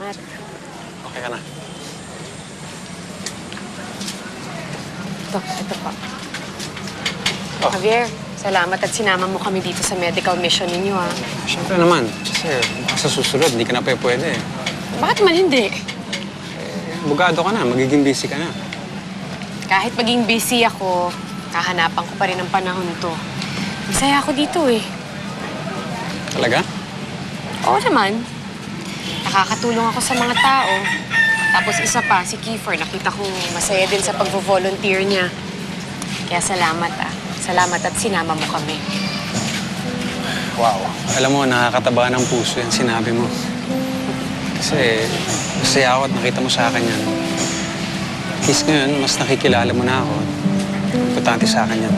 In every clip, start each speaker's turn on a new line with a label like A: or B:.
A: Salamat.
B: Okay ka na.
A: Ito pa.
B: Oh.
A: Javier, salamat at sinama mo kami dito sa medical mission ninyo, ha?
B: Siyempre naman. Kasi baka sa susunod, hindi ka na pwede.
A: Bakit man hindi?
B: Bugado ka na, magiging busy ka na.
A: Kahit maging busy ako, kahanapan ko pa rin ang panahon to. Masaya ako dito, eh.
B: Talaga?
A: Oo naman. Nakakatulong ako sa mga tao. Tapos isa pa, si Kiefer, nakita kong masaya din sa pag-volunteer niya. Kaya salamat, ah. Salamat at sinama mo kami.
B: Wow. Alam mo, nakakataba ng puso yan sinabi mo. Kasi masaya ako at nakita mo sa akin yan. At least ngayon, mas nakikilala mo na ako. Importante sa akin yan.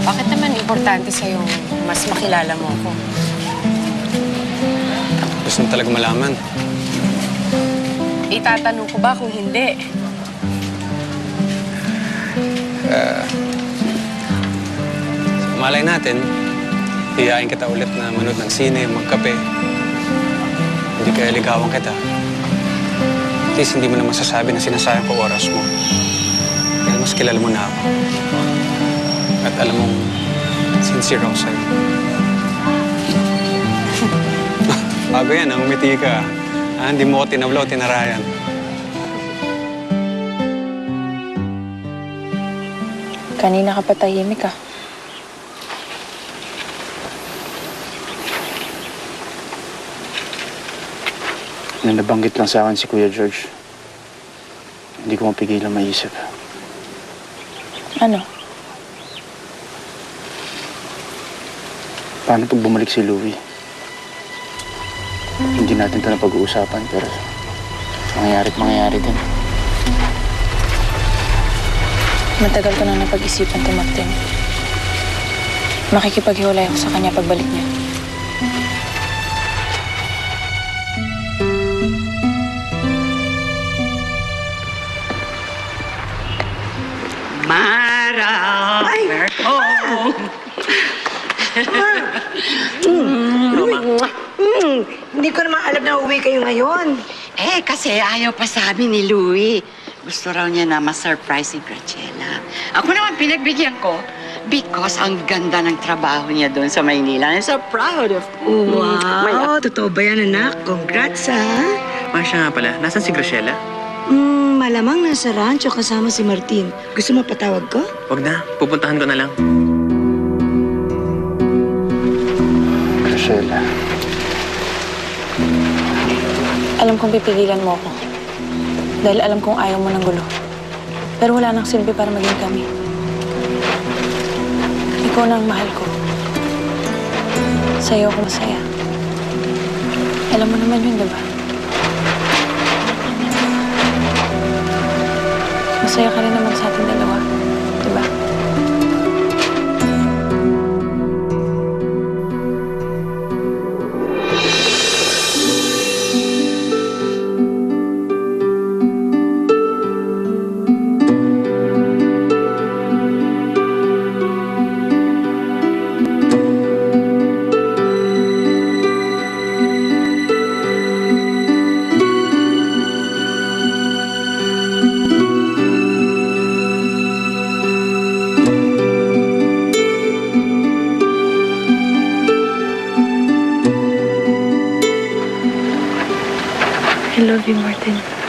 A: Bakit naman importante sa'yo mas makilala mo ako?
B: Gusto mo talaga malaman.
A: Itatanong ko ba kung hindi?
B: Malay natin, hiyain kita ulit na manood ng sine, magkape. Hindi kaya ligawan kita. At least hindi mo na masasabi na sinasayang ko oras mo. Kaya mas kilala mo na ako. At alam mong sincere ako sa'yo. Bago yan, umiti ka. Hindi mo ko tinablaw, tinarayan.
C: Kanina ka pa tahimik, ah.
D: Nabanggit lang sa akin si Kuya George. Hindi ko mapigilan maisip.
C: Ano?
D: Paano pag bumalik si Louie? Hindi natin ito na pag-uusapan, pero mangyayari din.
C: Matagal ko na napag-isipan to, Martin. Makikipaghiwalay ako sa kanya pagbalik niya.
E: Mara! Ay!
F: Hindi ko naman alam na uwi kayo ngayon.
E: Kasi ayaw pa sa amin ni Louie. Gusto raw niya na ma-surprise si Graciela. Ako naman pinagbigyan ko because ang ganda ng trabaho niya doon sa Maynila. I'm so proud of you.
F: Wow, totoo ba yan, anak? Congrats, ha?
G: Masya nga pala, nasan si Graciela?
F: Malamang nasa rancho kasama si Martin. Gusto mo patawag ko?
G: Wag na, pupuntahan ko na lang.
D: Graciela.
C: Alam kong pipigilan mo ako. Dahil alam kong ayaw mo ng gulo. Pero wala nang silbi para maging kami. Ikaw na ang mahal ko. Sa'yo ako masaya. Alam mo naman yun, diba? Masaya ka rin naman sa ating dalawa, diba? I love you, Martin.